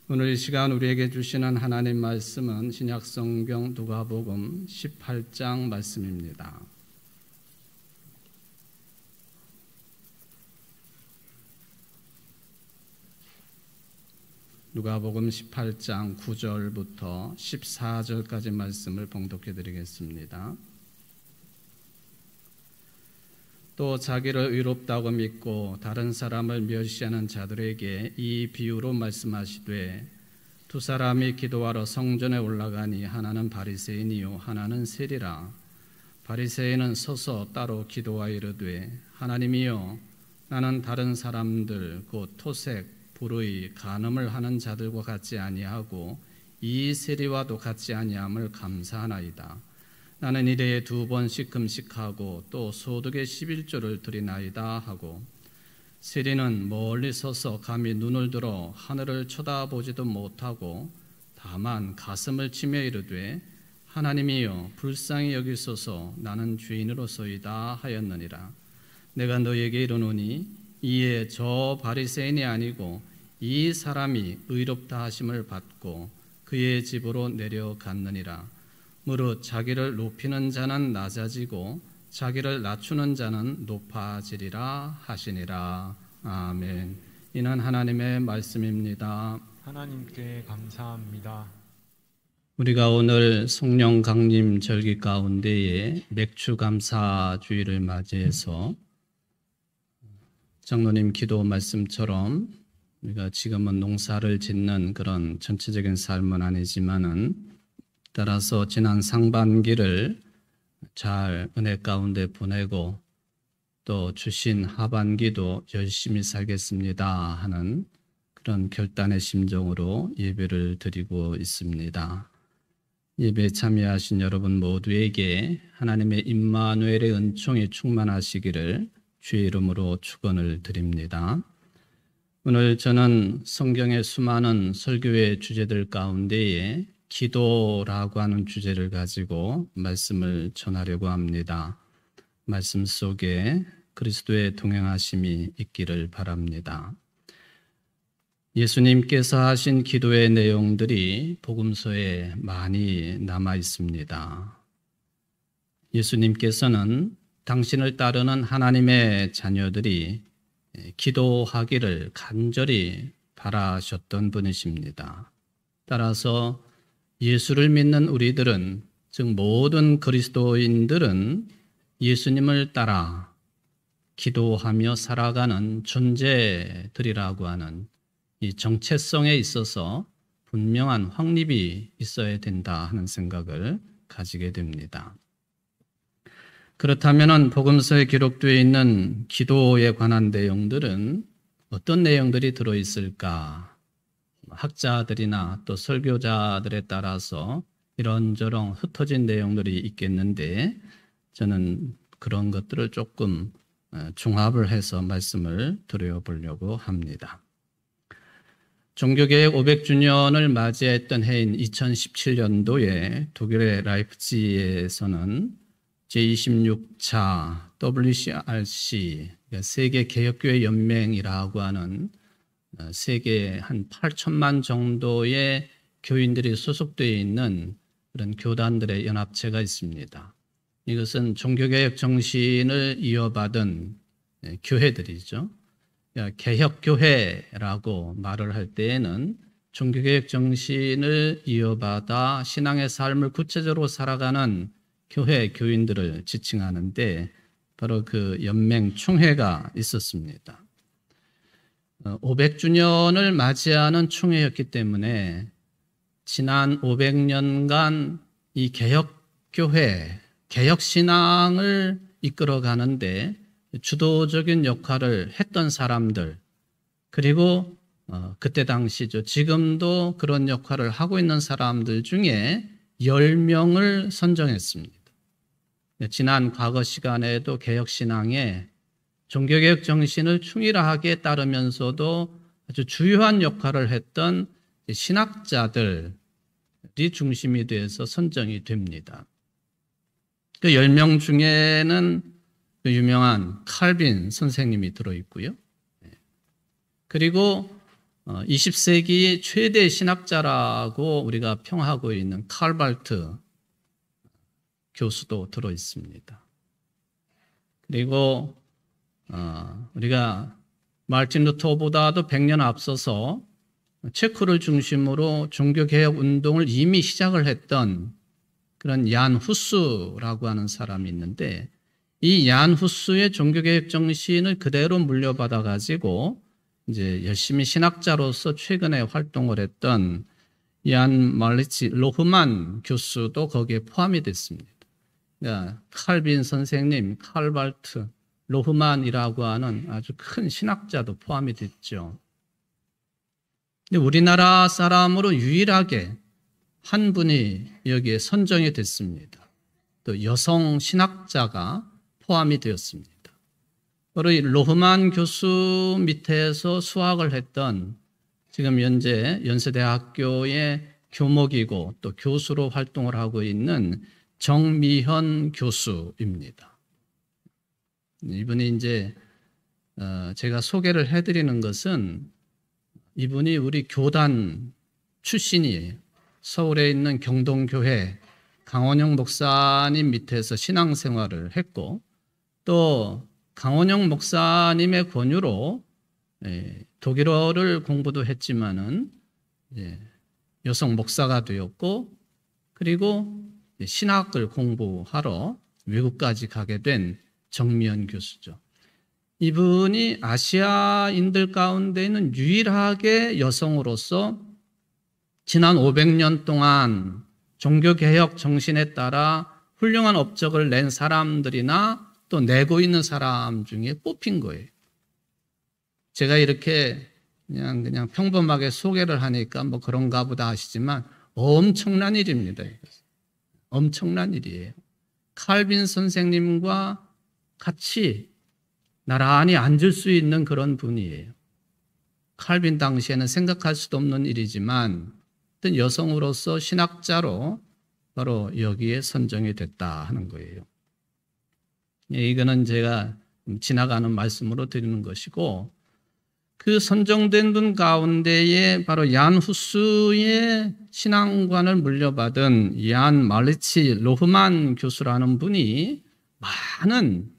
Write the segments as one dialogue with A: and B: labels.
A: 오늘 이 시간 우리에게 주시는 하나님 말씀은 신약성경 누가복음 18장 말씀입니다. 누가복음 18장 9절부터 14절까지 말씀을 봉독해 드리겠습니다. 또 자기를 의롭다고 믿고 다른 사람을 멸시하는 자들에게 이 비유로 말씀하시되 두 사람이 기도하러 성전에 올라가니 하나는 바리새인이요 하나는 세리라. 바리새인은 서서 따로 기도하여 이르되 하나님이여 나는 다른 사람들 곧 토색, 불의, 간음을 하는 자들과 같지 아니하고 이 세리와도 같지 아니함을 감사하나이다. 나는 일에 2번씩 금식하고 또 소득의 11조를 드리나이다 하고 세리는 멀리 서서 감히 눈을 들어 하늘을 쳐다보지도 못하고 다만 가슴을 치며 이르되 하나님이여 불쌍히 여기소서 나는 죄인으로소이다 하였느니라. 내가 너에게 이르노니 이에 저 바리새인이 아니고 이 사람이 의롭다 하심을 받고 그의 집으로 내려갔느니라. 무릇 자기를 높이는 자는 낮아지고 자기를 낮추는 자는 높아지리라 하시니라. 아멘. 이는 하나님의 말씀입니다.
B: 하나님께 감사합니다.
A: 우리가 오늘 성령 강림 절기 가운데에 맥주 감사 주일을 맞이해서 장로님 기도 말씀처럼 우리가 지금은 농사를 짓는 그런 전체적인 삶은 아니지만은 따라서 지난 상반기를 잘 은혜 가운데 보내고 또 주신 하반기도 열심히 살겠습니다 하는 그런 결단의 심정으로 예배를 드리고 있습니다. 예배에 참여하신 여러분 모두에게 하나님의 임마누엘의 은총이 충만하시기를 주의 이름으로 축원을 드립니다. 오늘 저는 성경의 수많은 설교의 주제들 가운데에 기도라고 하는 주제를 가지고 말씀을 전하려고 합니다. 말씀 속에 그리스도의 동행하심이 있기를 바랍니다. 예수님께서 하신 기도의 내용들이 복음서에 많이 남아 있습니다. 예수님께서는 당신을 따르는 하나님의 자녀들이 기도하기를 간절히 바라셨던 분이십니다. 따라서 예수를 믿는 우리들은, 즉 모든 그리스도인들은 예수님을 따라 기도하며 살아가는 존재들이라고 하는 이 정체성에 있어서 분명한 확립이 있어야 된다 하는 생각을 가지게 됩니다. 그렇다면 복음서에 기록되어 있는 기도에 관한 내용들은 어떤 내용들이 들어있을까? 학자들이나 또 설교자들에 따라서 이런저런 흩어진 내용들이 있겠는데 저는 그런 것들을 조금 종합을 해서 말씀을 드려보려고 합니다. 종교개혁 500주년을 맞이했던 해인 2017년도에 독일의 라이프치히에서는 제26차 WCRC 세계개혁교회 연맹이라고 하는 세계 한 8천만 정도의 교인들이 소속되어 있는 그런 교단들의 연합체가 있습니다. 이것은 종교개혁 정신을 이어받은 교회들이죠. 개혁교회라고 말을 할 때에는 종교개혁 정신을 이어받아 신앙의 삶을 구체적으로 살아가는 교회 교인들을 지칭하는데 바로 그 연맹 총회가 있었습니다. 500주년을 맞이하는 총회였기 때문에 지난 500년간 이 개혁교회, 개혁신앙을 이끌어가는데 주도적인 역할을 했던 사람들, 그리고 그때 당시죠. 지금도 그런 역할을 하고 있는 사람들 중에 10명을 선정했습니다. 지난 과거 시간에도 개혁신앙에 종교개혁 정신을 충실하게 따르면서도 아주 주요한 역할을 했던 신학자들이 중심이 돼서 선정이 됩니다. 그 10명 중에는 그 유명한 칼빈 선생님이 들어있고요. 그리고 20세기 최대 신학자라고 우리가 평하고 있는 칼발트 교수도 들어 있습니다. 그리고 우리가 마르틴 루터보다도 100년 앞서서 체코를 중심으로 종교개혁 운동을 이미 시작을 했던 그런 얀 후스라고 하는 사람이 있는데, 이 얀 후스의 종교개혁 정신을 그대로 물려받아 가지고 이제 열심히 신학자로서 최근에 활동을 했던 얀 말리치 로흐만 교수도 거기에 포함이 됐습니다. 그러니까 칼빈 선생님, 칼발트, 로흐만이라고 하는 아주 큰 신학자도 포함이 됐죠. 근데 우리나라 사람으로 유일하게 한 분이 여기에 선정이 됐습니다. 또 여성 신학자가 포함이 되었습니다. 바로 이 로흐만 교수 밑에서 수학을 했던, 지금 현재 연세대학교의 교목이고 또 교수로 활동을 하고 있는 정미현 교수입니다. 이분이 이제 제가 소개를 해드리는 것은 이분이 우리 교단 출신이에요. 서울에 있는 경동교회 강원영 목사님 밑에서 신앙생활을 했고, 또 강원영 목사님의 권유로 독일어를 공부도 했지만은 여성 목사가 되었고, 그리고 신학을 공부하러 외국까지 가게 된 정미연 교수죠. 이분이 아시아인들 가운데는 유일하게 여성으로서 지난 500년 동안 종교개혁 정신에 따라 훌륭한 업적을 낸 사람들이나 또 내고 있는 사람 중에 뽑힌 거예요. 제가 이렇게 그냥 평범하게 소개를 하니까 뭐 그런가 보다 하시지만 엄청난 일입니다. 엄청난 일이에요. 칼빈 선생님과 같이 나란히 앉을 수 있는 그런 분이에요. 칼빈 당시에는 생각할 수도 없는 일이지만 어떤 여성으로서 신학자로 바로 여기에 선정이 됐다 하는 거예요. 이거는 제가 지나가는 말씀으로 드리는 것이고, 그 선정된 분 가운데에 바로 얀 후스의 신앙관을 물려받은 얀 말리치 로흐만 교수라는 분이 많은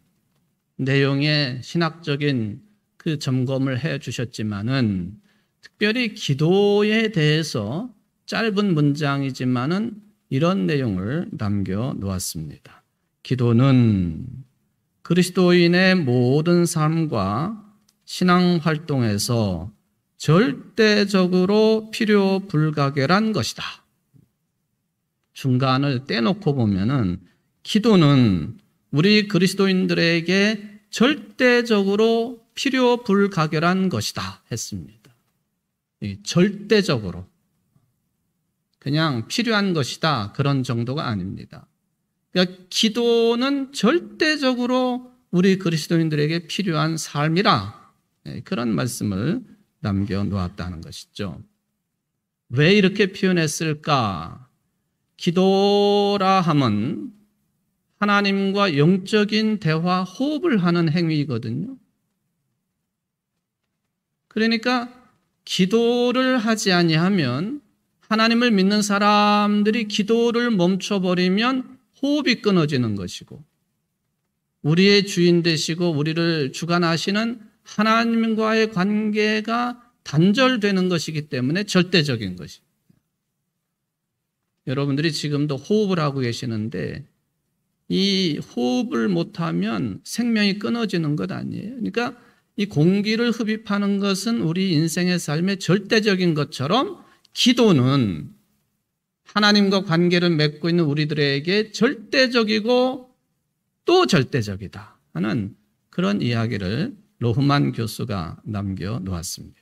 A: 내용의 신학적인 그 점검을 해 주셨지만은, 특별히 기도에 대해서 짧은 문장이지만은 이런 내용을 남겨 놓았습니다. 기도는 그리스도인의 모든 삶과 신앙 활동에서 절대적으로 필요 불가결한 것이다. 중간을 떼놓고 보면은 기도는 우리 그리스도인들에게 절대적으로 필요 불가결한 것이다 했습니다. 절대적으로. 그냥 필요한 것이다 그런 정도가 아닙니다. 그러니까 기도는 절대적으로 우리 그리스도인들에게 필요한 삶이라, 그런 말씀을 남겨놓았다는 것이죠. 왜 이렇게 표현했을까? 기도라 함은 하나님과 영적인 대화, 호흡을 하는 행위이거든요. 그러니까 기도를 하지 아니하면, 하나님을 믿는 사람들이 기도를 멈춰버리면 호흡이 끊어지는 것이고, 우리의 주인 되시고 우리를 주관하시는 하나님과의 관계가 단절되는 것이기 때문에 절대적인 것입니다. 여러분들이 지금도 호흡을 하고 계시는데 이 호흡을 못하면 생명이 끊어지는 것 아니에요. 그러니까 이 공기를 흡입하는 것은 우리 인생의 삶의 절대적인 것처럼, 기도는 하나님과 관계를 맺고 있는 우리들에게 절대적이고 또 절대적이다 하는 그런 이야기를 로흐만 교수가 남겨놓았습니다.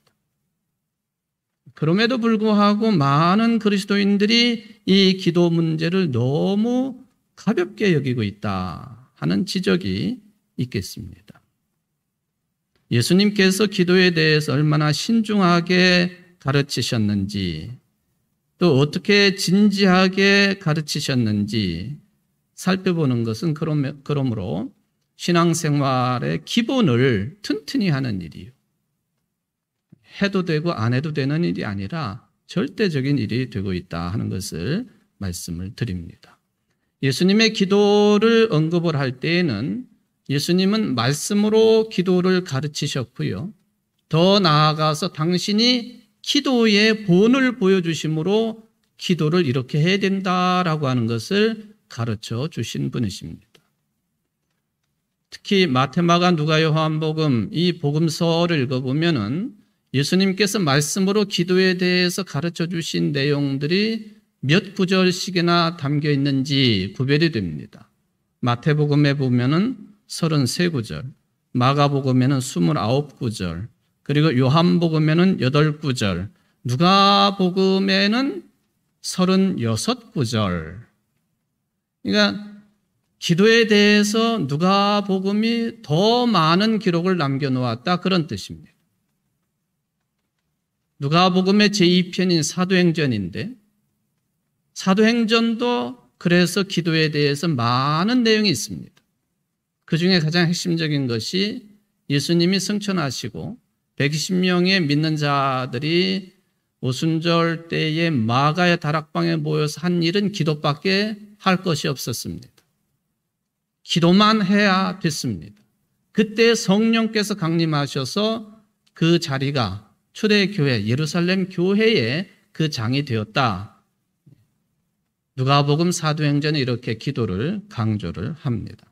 A: 그럼에도 불구하고 많은 그리스도인들이 이 기도 문제를 너무 가볍게 여기고 있다 하는 지적이 있겠습니다. 예수님께서 기도에 대해서 얼마나 신중하게 가르치셨는지, 또 어떻게 진지하게 가르치셨는지 살펴보는 것은 그러므로 신앙생활의 기본을 튼튼히 하는 일이에요. 해도 되고 안 해도 되는 일이 아니라 절대적인 일이 되고 있다 하는 것을 말씀을 드립니다. 예수님의 기도를 언급을 할 때에는 예수님은 말씀으로 기도를 가르치셨고요. 더 나아가서 당신이 기도의 본을 보여주심으로 기도를 이렇게 해야 된다라고 하는 것을 가르쳐 주신 분이십니다. 특히 마태, 마가, 누가, 요한복음 이 복음서를 읽어보면은 예수님께서 말씀으로 기도에 대해서 가르쳐 주신 내용들이 몇 구절씩이나 담겨 있는지 구별이 됩니다. 마태복음에 보면은 33구절, 마가복음에는 29구절, 그리고 요한복음에는 8구절, 누가복음에는 36구절. 그러니까 기도에 대해서 누가복음이 더 많은 기록을 남겨놓았다 그런 뜻입니다. 누가복음의 제2편인 사도행전인데 사도행전도 그래서 기도에 대해서 많은 내용이 있습니다. 그 중에 가장 핵심적인 것이 예수님이 승천하시고 120명의 믿는 자들이 오순절 때에 마가의 다락방에 모여서 한 일은 기도밖에 할 것이 없었습니다. 기도만 해야 됐습니다. 그때 성령께서 강림하셔서 그 자리가 초대교회, 예루살렘 교회의 그 장이 되었다. 누가복음 사도행전에 이렇게 기도를 강조를 합니다.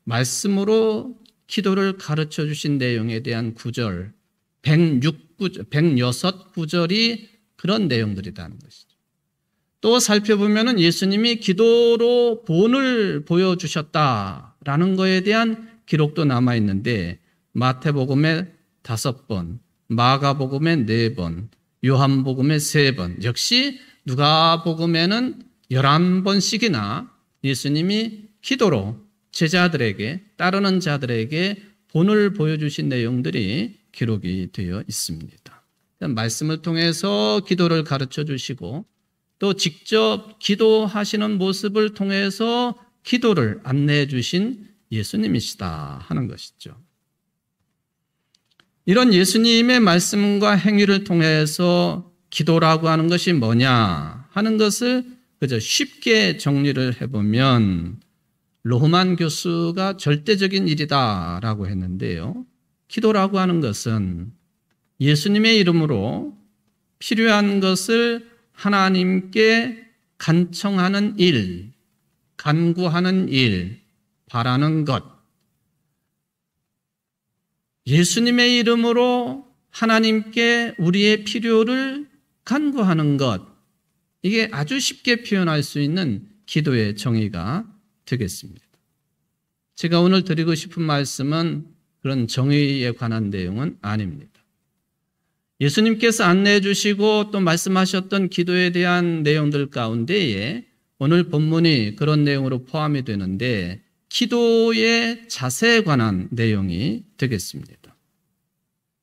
A: 말씀으로 기도를 가르쳐 주신 내용에 대한 구절, 106구절이 그런 내용들이라는 것이죠. 또 살펴보면 예수님이 기도로 본을 보여주셨다라는 것에 대한 기록도 남아있는데 마태복음에 5번, 마가복음에 4번, 요한복음에 3번, 역시 누가복음에는 11번씩이나 예수님이 기도로 제자들에게, 따르는 자들에게 본을 보여주신 내용들이 기록이 되어 있습니다. 말씀을 통해서 기도를 가르쳐 주시고 또 직접 기도하시는 모습을 통해서 기도를 안내해 주신 예수님이시다 하는 것이죠. 이런 예수님의 말씀과 행위를 통해서 기도라고 하는 것이 뭐냐 하는 것을 그저 쉽게 정리를 해보면 로흐만 교수가 절대적인 일이다라고 했는데요. 기도라고 하는 것은 예수님의 이름으로 필요한 것을 하나님께 간청하는 일, 간구하는 일, 바라는 것. 예수님의 이름으로 하나님께 우리의 필요를 간구하는 것. 이게 아주 쉽게 표현할 수 있는 기도의 정의가 되겠습니다. 제가 오늘 드리고 싶은 말씀은 그런 정의에 관한 내용은 아닙니다. 예수님께서 안내해 주시고 또 말씀하셨던 기도에 대한 내용들 가운데에 오늘 본문이 그런 내용으로 포함이 되는데 기도의 자세에 관한 내용이 되겠습니다.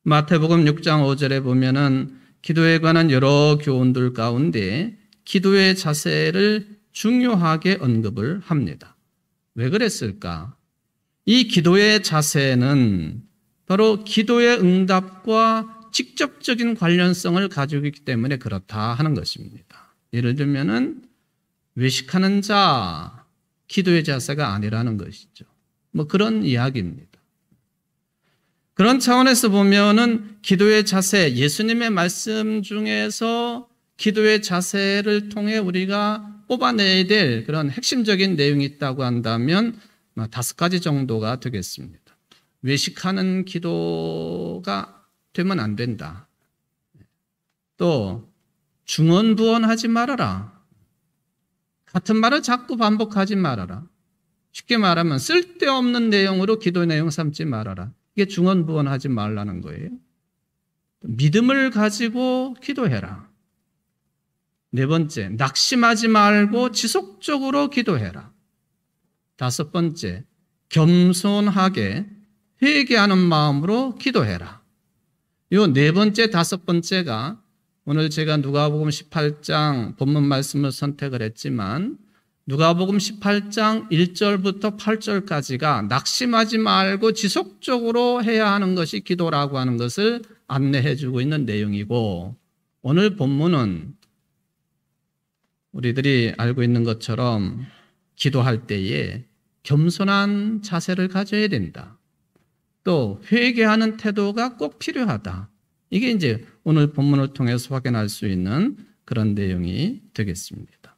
A: 마태복음 6장 5절에 보면은 기도에 관한 여러 교훈들 가운데 기도의 자세를 중요하게 언급을 합니다. 왜 그랬을까? 이 기도의 자세는 바로 기도의 응답과 직접적인 관련성을 가지고 있기 때문에 그렇다 하는 것입니다. 예를 들면은 외식하는 자, 기도의 자세가 아니라는 것이죠. 뭐 그런 이야기입니다. 그런 차원에서 보면은 기도의 자세, 예수님의 말씀 중에서 기도의 자세를 통해 우리가 뽑아내야 될 그런 핵심적인 내용이 있다고 한다면 5가지 정도가 되겠습니다. 외식하는 기도가 되면 안 된다. 또 중언부언하지 말아라. 같은 말을 자꾸 반복하지 말아라. 쉽게 말하면 쓸데없는 내용으로 기도 내용 삼지 말아라. 이게 중언부언하지 말라는 거예요. 믿음을 가지고 기도해라. 4번째, 낙심하지 말고 지속적으로 기도해라. 5번째, 겸손하게 회개하는 마음으로 기도해라. 이 4번째, 5번째가 오늘 제가 누가복음 18장 본문 말씀을 선택을 했지만 누가복음 18장 1절부터 8절까지가 낙심하지 말고 지속적으로 해야 하는 것이 기도라고 하는 것을 안내해 주고 있는 내용이고, 오늘 본문은 우리들이 알고 있는 것처럼 기도할 때에 겸손한 자세를 가져야 된다. 또 회개하는 태도가 꼭 필요하다. 이게 이제 오늘 본문을 통해서 확인할 수 있는 그런 내용이 되겠습니다.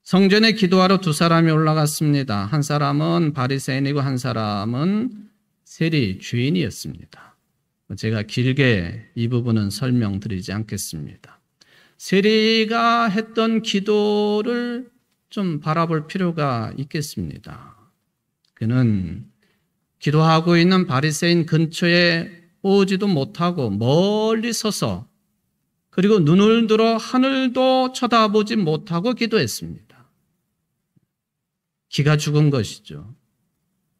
A: 성전에 기도하러 두 사람이 올라갔습니다. 한 사람은 바리새인이고 한 사람은 세리 주인이었습니다. 제가 길게 이 부분은 설명드리지 않겠습니다. 세리가 했던 기도를 좀 바라볼 필요가 있겠습니다. 그는 기도하고 있는 바리새인 근처에 오지도 못하고 멀리 서서 그리고 눈을 들어 하늘도 쳐다보지 못하고 기도했습니다. 기가 죽은 것이죠.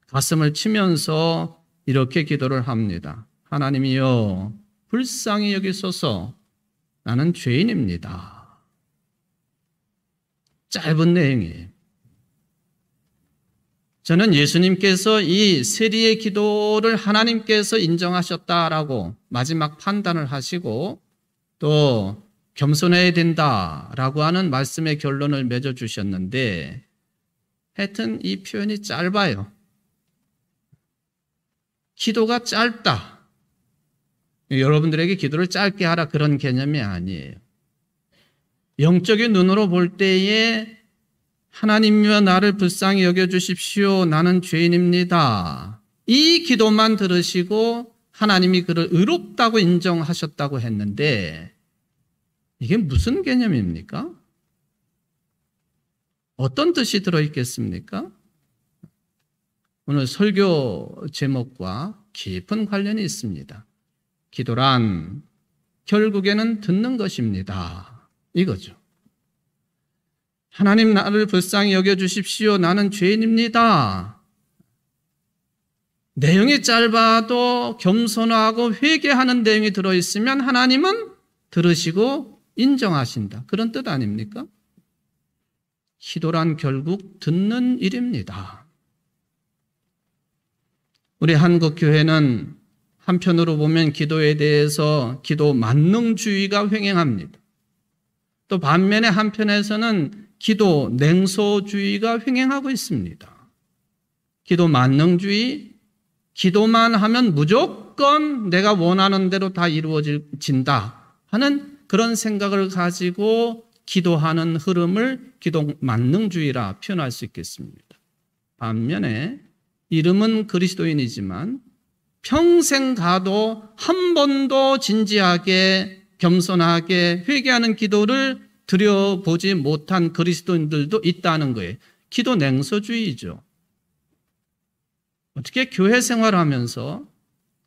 A: 가슴을 치면서 이렇게 기도를 합니다. 하나님이여, 불쌍히 여기소서. 나는 죄인입니다. 짧은 내용이에요. 저는 예수님께서 이 세리의 기도를 하나님께서 인정하셨다라고 마지막 판단을 하시고 또 겸손해야 된다라고 하는 말씀의 결론을 맺어주셨는데, 하여튼 이 표현이 짧아요. 기도가 짧다. 여러분들에게 기도를 짧게 하라 그런 개념이 아니에요. 영적인 눈으로 볼 때에 하나님이여 나를 불쌍히 여겨주십시오. 나는 죄인입니다. 이 기도만 들으시고 하나님이 그를 의롭다고 인정하셨다고 했는데 이게 무슨 개념입니까? 어떤 뜻이 들어있겠습니까? 오늘 설교 제목과 깊은 관련이 있습니다. 기도란 결국에는 듣는 것입니다. 이거죠. 하나님 나를 불쌍히 여겨주십시오. 나는 죄인입니다. 내용이 짧아도 겸손하고 회개하는 내용이 들어있으면 하나님은 들으시고 인정하신다. 그런 뜻 아닙니까? 기도란 결국 듣는 일입니다. 우리 한국교회는 한편으로 보면 기도에 대해서 기도 만능주의가 횡행합니다. 또 반면에 한편에서는 기도 냉소주의가 횡행하고 있습니다. 기도 만능주의, 기도만 하면 무조건 내가 원하는 대로 다 이루어진다 하는 그런 생각을 가지고 기도하는 흐름을 기도 만능주의라 표현할 수 있겠습니다. 반면에 이름은 그리스도인이지만 평생 가도 한 번도 진지하게 겸손하게 회개하는 기도를 드려보지 못한 그리스도인들도 있다는 거예요. 기도 냉소주의죠. 어떻게 교회 생활하면서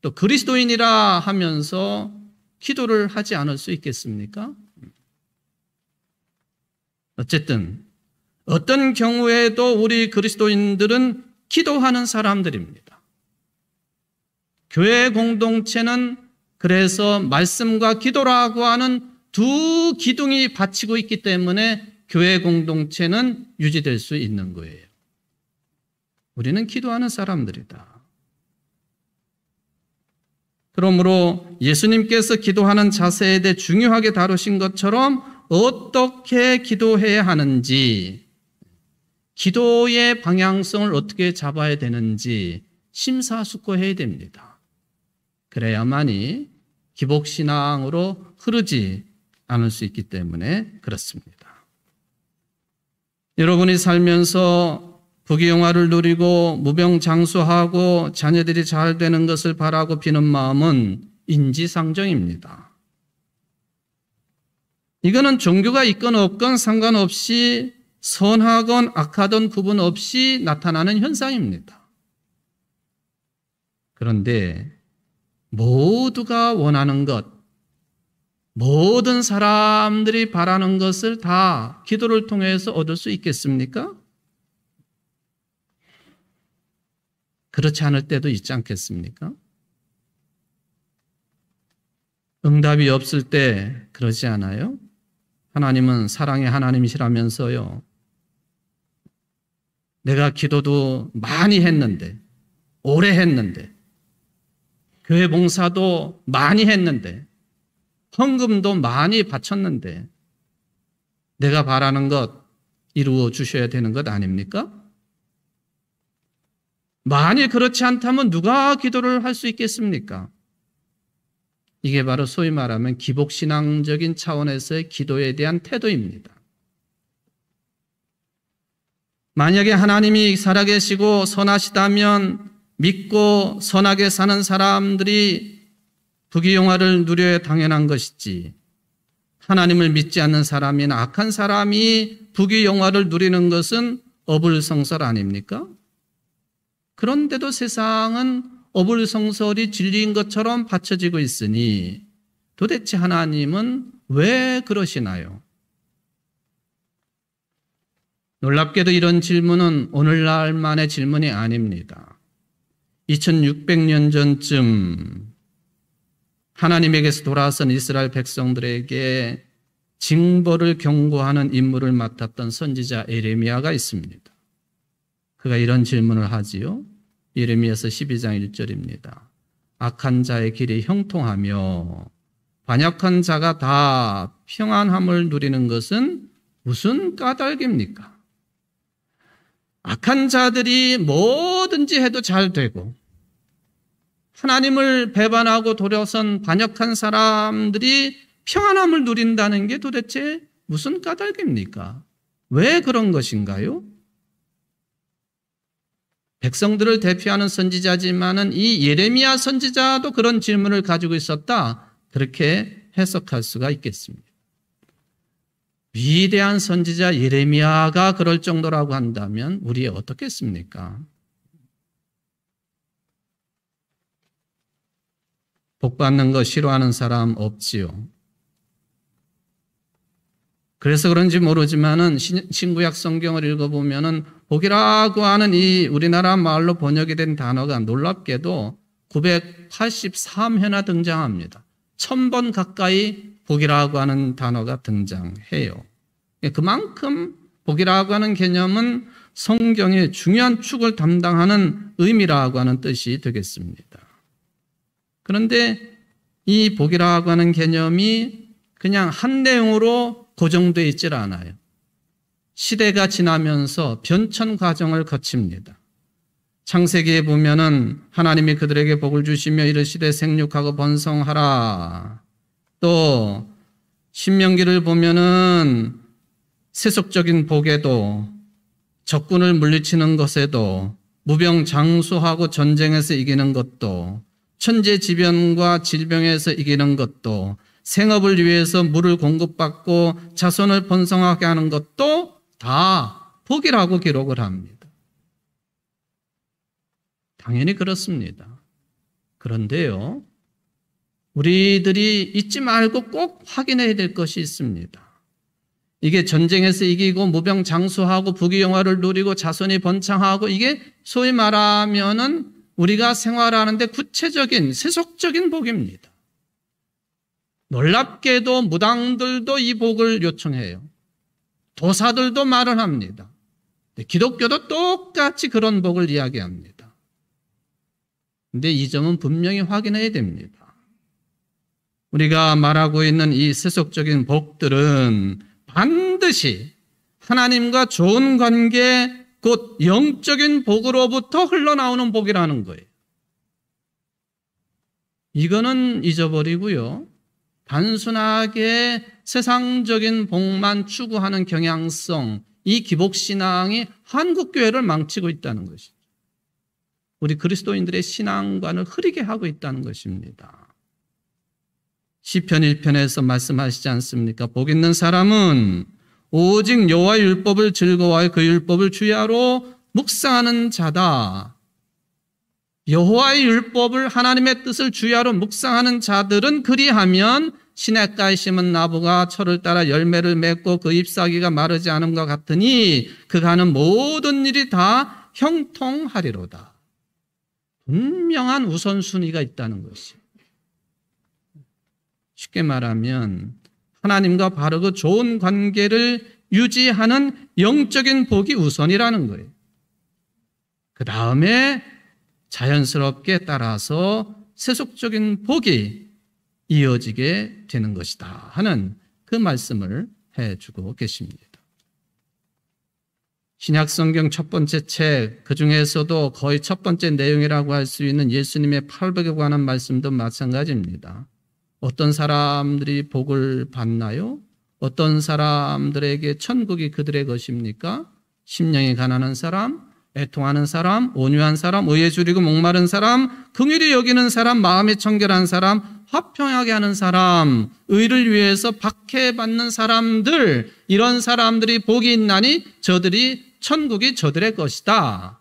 A: 또 그리스도인이라 하면서 기도를 하지 않을 수 있겠습니까? 어쨌든 어떤 경우에도 우리 그리스도인들은 기도하는 사람들입니다. 교회 공동체는 그래서 말씀과 기도라고 하는 두 기둥이 받치고 있기 때문에 교회 공동체는 유지될 수 있는 거예요. 우리는 기도하는 사람들이다. 그러므로 예수님께서 기도하는 자세에 대해 중요하게 다루신 것처럼 어떻게 기도해야 하는지, 기도의 방향성을 어떻게 잡아야 되는지 심사숙고해야 됩니다. 그래야만이 기복신앙으로 흐르지 않을 수 있기 때문에 그렇습니다. 여러분이 살면서 부귀영화를 누리고 무병장수하고 자녀들이 잘 되는 것을 바라고 비는 마음은 인지상정입니다. 이거는 종교가 있건 없건 상관없이 선하건 악하던 구분 없이 나타나는 현상입니다. 그런데 모두가 원하는 것, 모든 사람들이 바라는 것을 다 기도를 통해서 얻을 수 있겠습니까? 그렇지 않을 때도 있지 않겠습니까? 응답이 없을 때 그러지 않아요? 하나님은 사랑의 하나님이시라면서요. 내가 기도도 많이 했는데, 오래 했는데 교회 봉사도 많이 했는데, 헌금도 많이 바쳤는데, 내가 바라는 것 이루어 주셔야 되는 것 아닙니까? 만일 그렇지 않다면 누가 기도를 할 수 있겠습니까? 이게 바로 소위 말하면 기복신앙적인 차원에서의 기도에 대한 태도입니다. 만약에 하나님이 살아계시고 선하시다면 믿고 선하게 사는 사람들이 부귀영화를 누려야 당연한 것이지, 하나님을 믿지 않는 사람이나 악한 사람이 부귀영화를 누리는 것은 어불성설 아닙니까? 그런데도 세상은 어불성설이 진리인 것처럼 받쳐지고 있으니 도대체 하나님은 왜 그러시나요? 놀랍게도 이런 질문은 오늘날만의 질문이 아닙니다. 2600년 전쯤 하나님에게서 돌아선 이스라엘 백성들에게 징벌을 경고하는 임무를 맡았던 선지자 예레미야가 있습니다. 그가 이런 질문을 하지요. 예레미야서 12장 1절입니다. 악한 자의 길이 형통하며 반역한 자가 다 평안함을 누리는 것은 무슨 까닭입니까? 악한 자들이 뭐든지 해도 잘 되고, 하나님을 배반하고 돌아선 반역한 사람들이 평안함을 누린다는 게 도대체 무슨 까닭입니까? 왜 그런 것인가요? 백성들을 대표하는 선지자지만은 이 예레미야 선지자도 그런 질문을 가지고 있었다, 그렇게 해석할 수가 있겠습니다. 위대한 선지자 예레미야가 그럴 정도라고 한다면 우리 어떻겠습니까? 복 받는 거 싫어하는 사람 없지요. 그래서 그런지 모르지만은 신구약 성경을 읽어보면은 복이라고 하는 이 우리나라 말로 번역이 된 단어가 놀랍게도 983회나 등장합니다. 1000번 가까이 복이라고 하는 단어가 등장해요. 그만큼 복이라고 하는 개념은 성경의 중요한 축을 담당하는 의미라고 하는 뜻이 되겠습니다. 그런데 이 복이라고 하는 개념이 그냥 한 내용으로 고정되어 있질 않아요. 시대가 지나면서 변천 과정을 거칩니다. 창세기에 보면은 하나님이 그들에게 복을 주시며 이르시되 생육하고 번성하라. 또 신명기를 보면은 세속적인 복에도, 적군을 물리치는 것에도, 무병장수하고 전쟁에서 이기는 것도, 천재지변과 질병에서 이기는 것도, 생업을 위해서 물을 공급받고 자손을 번성하게 하는 것도 다 복이라고 기록을 합니다. 당연히 그렇습니다. 그런데요, 우리들이 잊지 말고 꼭 확인해야 될 것이 있습니다. 이게 전쟁에서 이기고 무병장수하고 부귀영화를 누리고 자손이 번창하고, 이게 소위 말하면은 우리가 생활하는데 구체적인 세속적인 복입니다. 놀랍게도 무당들도 이 복을 요청해요. 도사들도 말을 합니다. 기독교도 똑같이 그런 복을 이야기합니다. 그런데 이 점은 분명히 확인해야 됩니다. 우리가 말하고 있는 이 세속적인 복들은 반드시 하나님과 좋은 관계, 곧 영적인 복으로부터 흘러나오는 복이라는 거예요. 이거는 잊어버리고요, 단순하게 세상적인 복만 추구하는 경향성, 이 기복신앙이 한국교회를 망치고 있다는 것이죠. 우리 그리스도인들의 신앙관을 흐리게 하고 있다는 것입니다. 시편 1편에서 말씀하시지 않습니까? 복 있는 사람은 오직 여호와의 율법을 즐거워하여 그 율법을 주야로 묵상하는 자다. 여호와의 율법을, 하나님의 뜻을 주야로 묵상하는 자들은 그리하면 시냇가에 심은 나무가 철을 따라 열매를 맺고 그 잎사귀가 마르지 않음과 같으니 그가 하는 모든 일이 다 형통하리로다. 분명한 우선순위가 있다는 것이. 쉽게 말하면 하나님과 바르고 좋은 관계를 유지하는 영적인 복이 우선이라는 거예요. 그 다음에 자연스럽게 따라서 세속적인 복이 이어지게 되는 것이다 하는 그 말씀을 해주고 계십니다. 신약성경 첫 번째 책, 그 중에서도 거의 첫 번째 내용이라고 할 수 있는 예수님의 팔복에 관한 말씀도 마찬가지입니다. 어떤 사람들이 복을 받나요? 어떤 사람들에게 천국이 그들의 것입니까? 심령이 가난한 사람, 애통하는 사람, 온유한 사람, 의에 줄이고 목마른 사람, 긍휼히 여기는 사람, 마음이 청결한 사람, 화평하게 하는 사람, 의를 위해서 박해받는 사람들, 이런 사람들이 복이 있나니 저들이 천국이 저들의 것이다.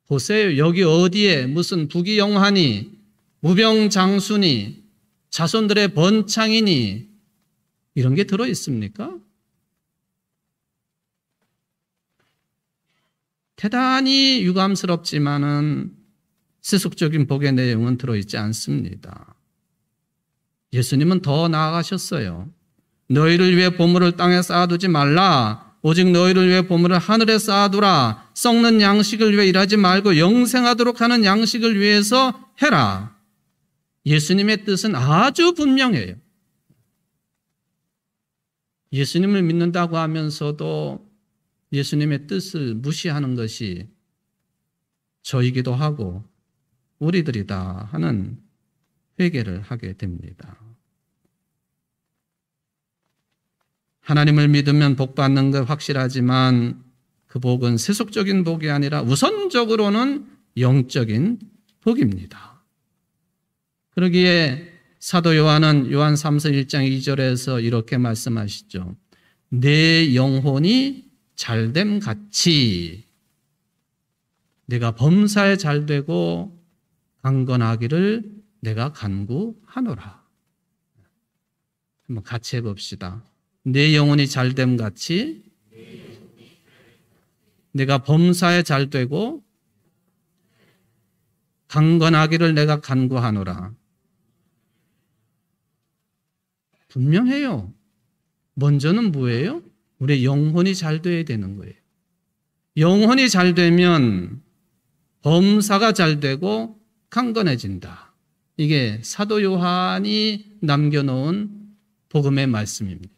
A: 보세요. 여기 어디에 무슨 부귀영화니, 무병장수니, 자손들의 번창이니 이런 게 들어있습니까? 대단히 유감스럽지만은 세속적인 복의 내용은 들어있지 않습니다. 예수님은 더 나아가셨어요. 너희를 위해 보물을 땅에 쌓아두지 말라. 오직 너희를 위해 보물을 하늘에 쌓아두라. 썩는 양식을 위해 일하지 말고 영생하도록 하는 양식을 위해서 해라. 예수님의 뜻은 아주 분명해요. 예수님을 믿는다고 하면서도 예수님의 뜻을 무시하는 것이 저이기도 하고 우리들이다 하는 회개를 하게 됩니다. 하나님을 믿으면 복 받는 것 확실하지만 그 복은 세속적인 복이 아니라 우선적으로는 영적인 복입니다. 그러기에 사도 요한은 요한 3서 1장 2절에서 이렇게 말씀하시죠. 내 영혼이 잘됨 같이 내가 범사에 잘되고 강건하기를 내가 간구하노라. 한번 같이 해봅시다. 내 영혼이 잘됨 같이 내가 범사에 잘되고 강건하기를 내가 간구하노라. 분명해요. 먼저는 뭐예요? 우리 영혼이 잘 돼야 되는 거예요. 영혼이 잘 되면 범사가 잘 되고 강건해진다. 이게 사도 요한이 남겨놓은 복음의 말씀입니다.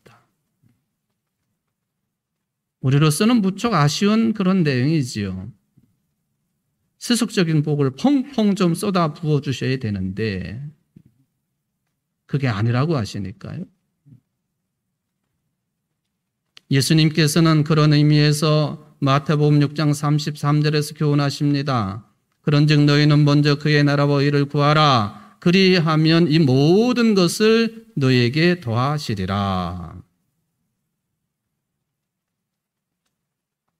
A: 우리로서는 무척 아쉬운 그런 내용이지요. 세속적인 복을 펑펑 좀 쏟아 부어주셔야 되는데 그게 아니라고 하시니까요. 예수님께서는 그런 의미에서 마태복음 6장 33절에서 교훈하십니다. 그런즉 너희는 먼저 그의 나라와 의를 구하라. 그리하면 이 모든 것을 너희에게 더하시리라.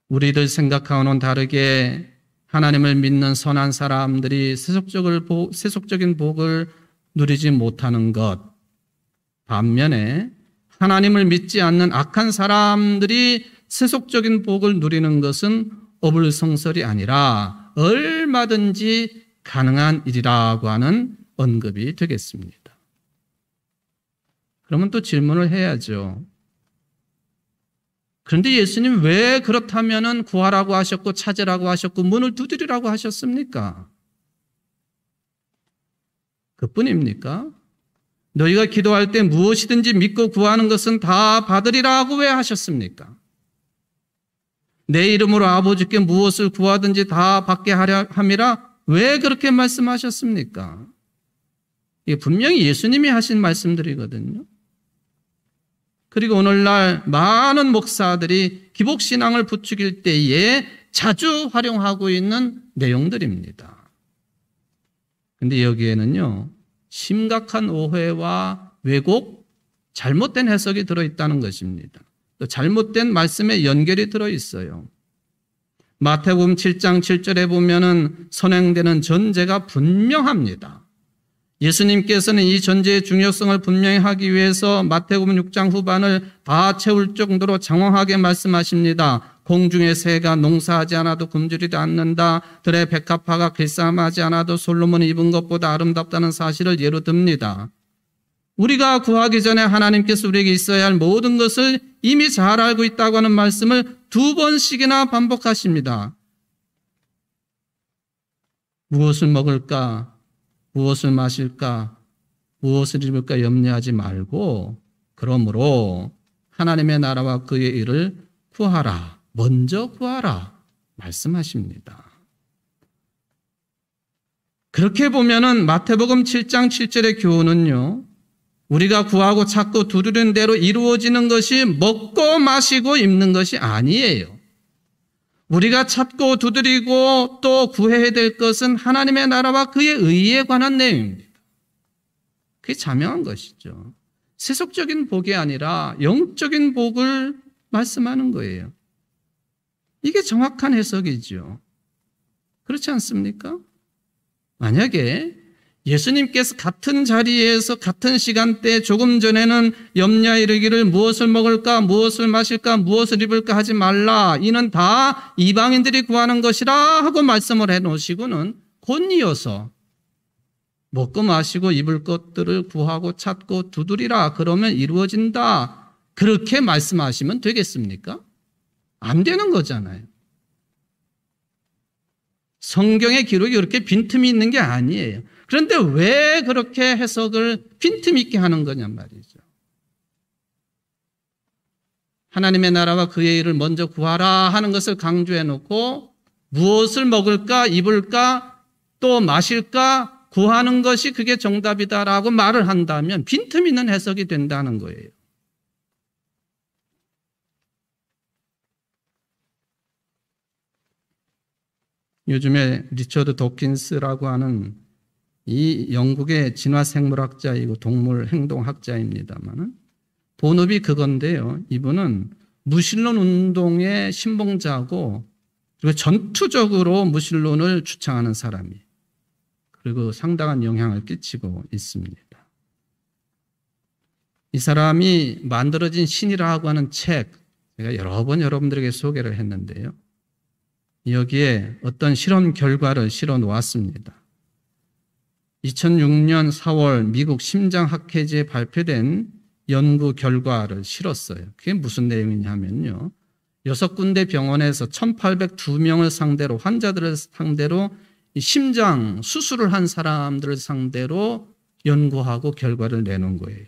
A: 우리들 생각하고는 다르게 하나님을 믿는 선한 사람들이 세속적인 복을 누리지 못하는 것, 반면에 하나님을 믿지 않는 악한 사람들이 세속적인 복을 누리는 것은 어불성설이 아니라 얼마든지 가능한 일이라고 하는 언급이 되겠습니다. 그러면 또 질문을 해야죠. 그런데 예수님 왜 그렇다면은 구하라고 하셨고 찾으라고 하셨고 문을 두드리라고 하셨습니까? 그뿐입니까? 너희가 기도할 때 무엇이든지 믿고 구하는 것은 다 받으리라고 왜 하셨습니까? 내 이름으로 아버지께 무엇을 구하든지 다 받게 하려 함이라 왜 그렇게 말씀하셨습니까? 이게 분명히 예수님이 하신 말씀들이거든요. 그리고 오늘날 많은 목사들이 기복신앙을 부추길 때에 자주 활용하고 있는 내용들입니다. 그런데 여기에는요, 심각한 오해와 왜곡, 잘못된 해석이 들어있다는 것입니다. 또 잘못된 말씀의 연결이 들어있어요. 마태복음 7장 7절에 보면은 선행되는 전제가 분명합니다. 예수님께서는 이 전제의 중요성을 분명히 하기 위해서 마태복음 6장 후반을 다 채울 정도로 장황하게 말씀하십니다. 공중의 새가 농사하지 않아도 굶주리지 않는다. 들의 백합화가 길쌈하지 않아도 솔로몬이 입은 것보다 아름답다는 사실을 예로 듭니다. 우리가 구하기 전에 하나님께서 우리에게 있어야 할 모든 것을 이미 잘 알고 있다고 하는 말씀을 2번씩이나 반복하십니다. 무엇을 먹을까? 무엇을 마실까, 무엇을 입을까 염려하지 말고 그러므로 하나님의 나라와 그의 일을 구하라. 먼저 구하라. 말씀하십니다. 그렇게 보면은 마태복음 7장 7절의 교훈은요, 우리가 구하고 찾고 두드리는 대로 이루어지는 것이 먹고 마시고 입는 것이 아니에요. 우리가 찾고 두드리고 또 구해야 될 것은 하나님의 나라와 그의 의에 관한 내용입니다. 그게 자명한 것이죠. 세속적인 복이 아니라 영적인 복을 말씀하는 거예요. 이게 정확한 해석이죠. 그렇지 않습니까? 만약에 예수님께서 같은 자리에서 같은 시간대에 조금 전에는 염려에 이르기를 무엇을 먹을까, 무엇을 마실까, 무엇을 입을까 하지 말라. 이는 다 이방인들이 구하는 것이라 하고 말씀을 해놓으시고는 곧 이어서 먹고 마시고 입을 것들을 구하고 찾고 두드리라. 그러면 이루어진다. 그렇게 말씀하시면 되겠습니까? 안 되는 거잖아요. 성경의 기록이 그렇게 빈틈이 있는 게 아니에요. 그런데 왜 그렇게 해석을 빈틈 있게 하는 거냐 말이죠. 하나님의 나라와 그의 일을 먼저 구하라 하는 것을 강조해 놓고 무엇을 먹을까, 입을까, 또 마실까 구하는 것이 그게 정답이다라고 말을 한다면 빈틈 있는 해석이 된다는 거예요. 요즘에 리처드 도킨스라고 하는 이 영국의 진화생물학자이고 동물 행동학자입니다만 본업이 그건데요. 이분은 무신론 운동의 신봉자고 그리고 전투적으로 무신론을 주창하는 사람이에요. 그리고 상당한 영향을 끼치고 있습니다. 이 사람이 만들어진 신이라고 하는 책, 제가 여러 번 여러분들에게 소개를 했는데요. 여기에 어떤 실험 결과를 실어 놓았습니다. 2006년 4월 미국 심장학회지에 발표된 연구 결과를 실었어요. 그게 무슨 내용이냐면요. 6군데 병원에서 1,802명을 상대로, 환자들을 상대로 심장 수술을 한 사람들을 상대로 연구하고 결과를 내놓은 거예요.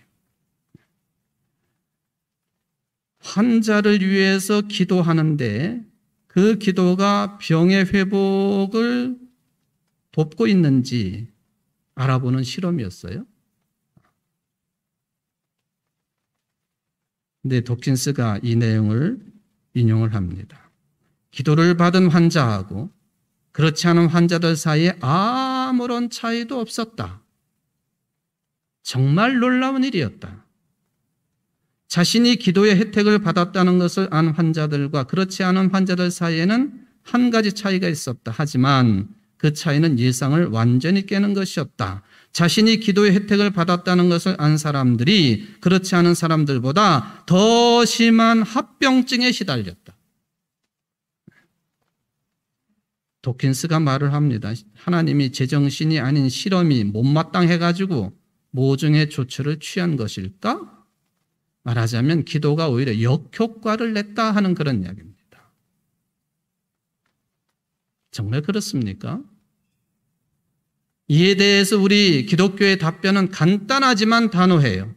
A: 환자를 위해서 기도하는데 그 기도가 병의 회복을 돕고 있는지 알아보는 실험이었어요. 근데 도킨스가 이 내용을 인용을 합니다. 기도를 받은 환자하고 그렇지 않은 환자들 사이에 아무런 차이도 없었다. 정말 놀라운 일이었다. 자신이 기도의 혜택을 받았다는 것을 안 환자들과 그렇지 않은 환자들 사이에는 한 가지 차이가 있었다. 하지만 그 차이는 예상을 완전히 깨는 것이었다. 자신이 기도의 혜택을 받았다는 것을 안 사람들이 그렇지 않은 사람들보다 더 심한 합병증에 시달렸다. 도킨스가 말을 합니다. 하나님이 제정신이 아닌 실험이 못마땅해가지고 모종의 조처를 취한 것일까? 말하자면 기도가 오히려 역효과를 냈다 하는 그런 이야기입니다. 정말 그렇습니까? 이에 대해서 우리 기독교의 답변은 간단하지만 단호해요.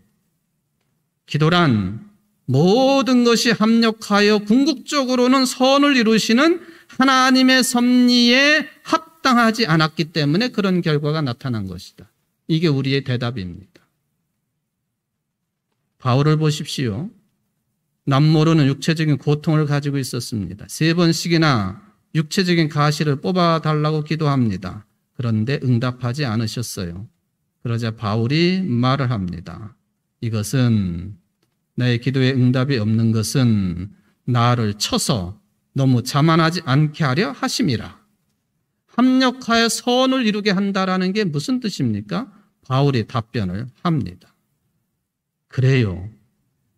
A: 기도란 모든 것이 합력하여 궁극적으로는 선을 이루시는 하나님의 섭리에 합당하지 않았기 때문에 그런 결과가 나타난 것이다. 이게 우리의 대답입니다. 바울을 보십시오. 남모르는 육체적인 고통을 가지고 있었습니다. 3번씩이나 육체적인 가시를 뽑아달라고 기도합니다. 그런데 응답하지 않으셨어요. 그러자 바울이 말을 합니다. 이것은 나의 기도에 응답이 없는 것은 나를 쳐서 너무 자만하지 않게 하려 하심이라. 합력하여 선을 이루게 한다라는 게 무슨 뜻입니까? 바울이 답변을 합니다. 그래요.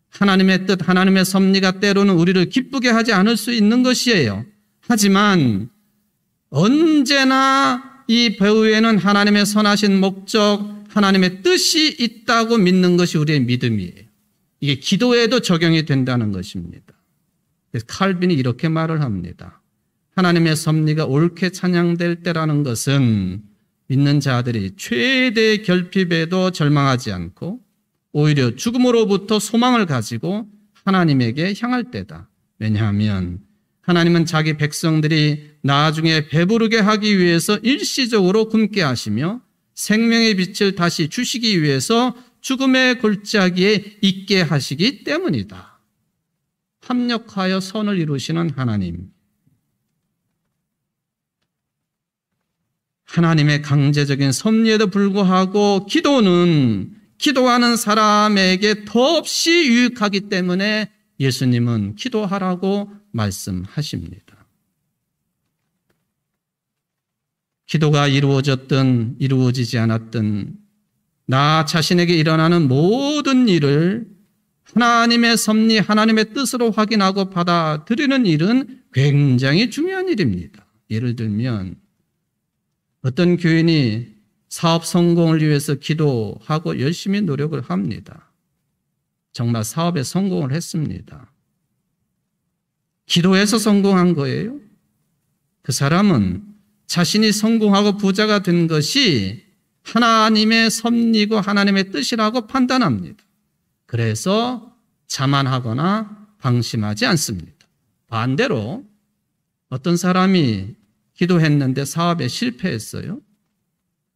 A: 하나님의 뜻, 하나님의 섭리가 때로는 우리를 기쁘게 하지 않을 수 있는 것이에요. 하지만 언제나 이 배후에는 하나님의 선하신 목적, 하나님의 뜻이 있다고 믿는 것이 우리의 믿음이에요. 이게 기도에도 적용이 된다는 것입니다. 그래서 칼빈이 이렇게 말을 합니다. 하나님의 섭리가 옳게 찬양될 때라는 것은 믿는 자들이 최대 결핍에도 절망하지 않고 오히려 죽음으로부터 소망을 가지고 하나님에게 향할 때다. 왜냐하면 하나님은 자기 백성들이 나중에 배부르게 하기 위해서 일시적으로 굶게 하시며 생명의 빛을 다시 주시기 위해서 죽음의 골짜기에 있게 하시기 때문이다. 합력하여 선을 이루시는 하나님. 하나님의 강제적인 섭리에도 불구하고 기도는 기도하는 사람에게 더없이 유익하기 때문에 예수님은 기도하라고 말씀하십니다. 기도가 이루어졌든 이루어지지 않았든 나 자신에게 일어나는 모든 일을 하나님의 섭리, 하나님의 뜻으로 확인하고 받아들이는 일은 굉장히 중요한 일입니다. 예를 들면 어떤 교인이 사업 성공을 위해서 기도하고 열심히 노력을 합니다. 정말 사업에 성공을 했습니다. 기도해서 성공한 거예요. 그 사람은 자신이 성공하고 부자가 된 것이 하나님의 섭리고 하나님의 뜻이라고 판단합니다. 그래서 자만하거나 방심하지 않습니다. 반대로 어떤 사람이 기도했는데 사업에 실패했어요.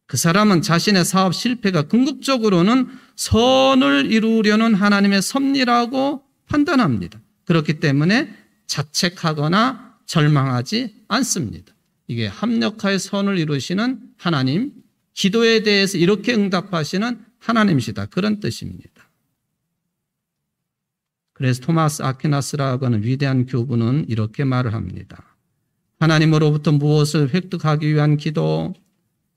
A: 그 사람은 자신의 사업 실패가 궁극적으로는 선을 이루려는 하나님의 섭리라고 판단합니다. 그렇기 때문에 자책하거나 절망하지 않습니다. 이게 합력하여 선을 이루시는 하나님, 기도에 대해서 이렇게 응답하시는 하나님이시다. 그런 뜻입니다. 그래서 토마스 아퀴나스라고 하는 위대한 교부는 이렇게 말을 합니다. 하나님으로부터 무엇을 획득하기 위한 기도,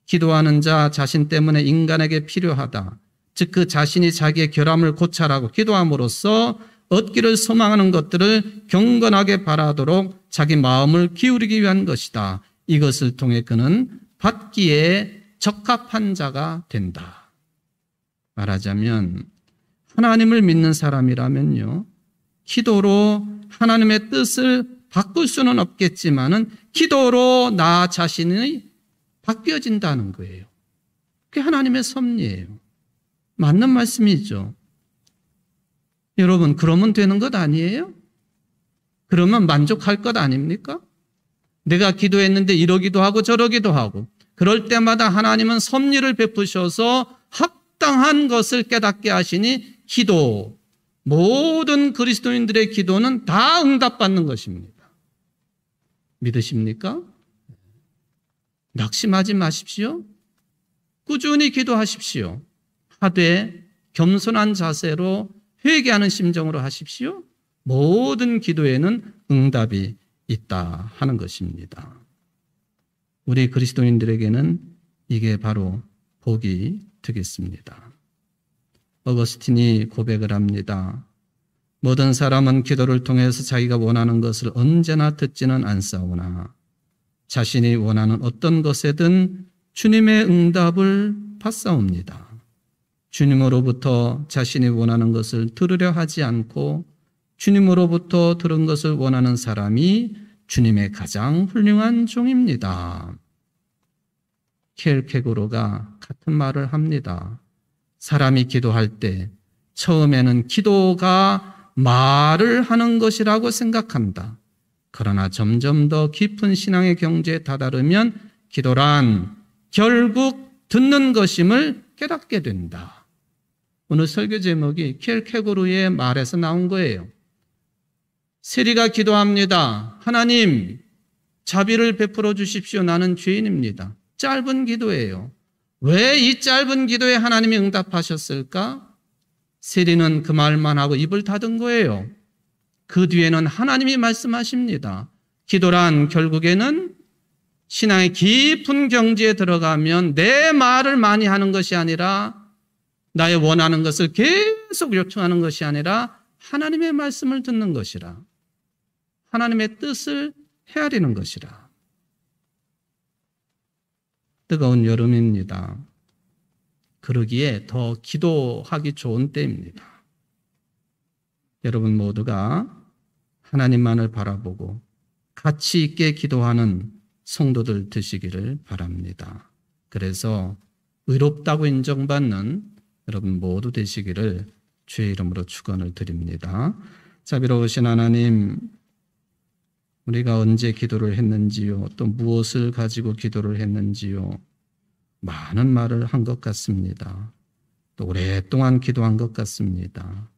A: 기도하는 자 자신 때문에 인간에게 필요하다. 즉 그 자신이 자기의 결함을 고찰하고 기도함으로써 얻기를 소망하는 것들을 경건하게 바라도록 자기 마음을 기울이기 위한 것이다. 이것을 통해 그는 받기에 적합한 자가 된다. 말하자면 하나님을 믿는 사람이라면요, 기도로 하나님의 뜻을 바꿀 수는 없겠지만은 기도로 나 자신이 바뀌어진다는 거예요. 그게 하나님의 섭리예요. 맞는 말씀이죠. 여러분, 그러면 되는 것 아니에요? 그러면 만족할 것 아닙니까? 내가 기도했는데 이러기도 하고 저러기도 하고 그럴 때마다 하나님은 섭리를 베푸셔서 합당한 것을 깨닫게 하시니 기도, 모든 그리스도인들의 기도는 다 응답받는 것입니다. 믿으십니까? 낙심하지 마십시오. 꾸준히 기도하십시오. 하되 겸손한 자세로 회개하는 심정으로 하십시오. 모든 기도에는 응답이 있다 하는 것입니다. 우리 그리스도인들에게는 이게 바로 복이 되겠습니다. 어거스틴이 고백을 합니다. 모든 사람은 기도를 통해서 자기가 원하는 것을 언제나 듣지는 않사오나 자신이 원하는 어떤 것에든 주님의 응답을 받사옵니다. 주님으로부터 자신이 원하는 것을 들으려 하지 않고 주님으로부터 들은 것을 원하는 사람이 주님의 가장 훌륭한 종입니다. 킬케고르가 같은 말을 합니다. 사람이 기도할 때 처음에는 기도가 말을 하는 것이라고 생각한다. 그러나 점점 더 깊은 신앙의 경지에 다다르면 기도란 결국 듣는 것임을 깨닫게 된다. 오늘 설교 제목이 킬케고르의 말에서 나온 거예요. 세리가 기도합니다. 하나님, 자비를 베풀어 주십시오. 나는 죄인입니다. 짧은 기도예요. 왜 이 짧은 기도에 하나님이 응답하셨을까? 세리는 그 말만 하고 입을 닫은 거예요. 그 뒤에는 하나님이 말씀하십니다. 기도란 결국에는 신앙의 깊은 경지에 들어가면 내 말을 많이 하는 것이 아니라 나의 원하는 것을 계속 요청하는 것이 아니라 하나님의 말씀을 듣는 것이라. 하나님의 뜻을 헤아리는 것이라. 뜨거운 여름입니다. 그러기에 더 기도하기 좋은 때입니다. 여러분 모두가 하나님만을 바라보고 가치 있게 기도하는 성도들 되시기를 바랍니다. 그래서 의롭다고 인정받는 여러분 모두 되시기를 주의 이름으로 축원을 드립니다. 자비로우신 하나님, 우리가 언제 기도를 했는지요, 또 무엇을 가지고 기도를 했는지요, 많은 말을 한 것 같습니다. 또 오랫동안 기도한 것 같습니다.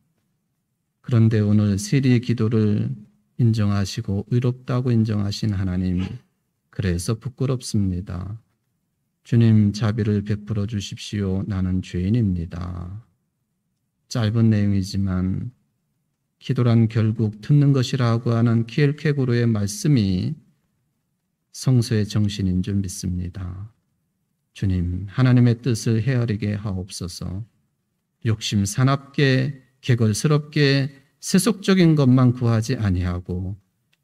A: 그런데 오늘 세리의 기도를 인정하시고 의롭다고 인정하신 하나님, 그래서 부끄럽습니다. 주님, 자비를 베풀어 주십시오. 나는 죄인입니다. 짧은 내용이지만 기도란 결국 듣는 것이라고 하는 키엘케고르의 말씀이 성서의 정신인 줄 믿습니다. 주님, 하나님의 뜻을 헤아리게 하옵소서. 욕심 사납게 개걸스럽게 세속적인 것만 구하지 아니하고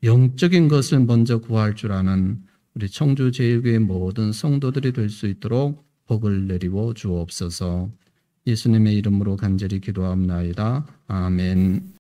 A: 영적인 것을 먼저 구할 줄 아는 우리 청주제일교회 모든 성도들이 될 수 있도록 복을 내리워 주옵소서. 예수님의 이름으로 간절히 기도합나이다. 아멘.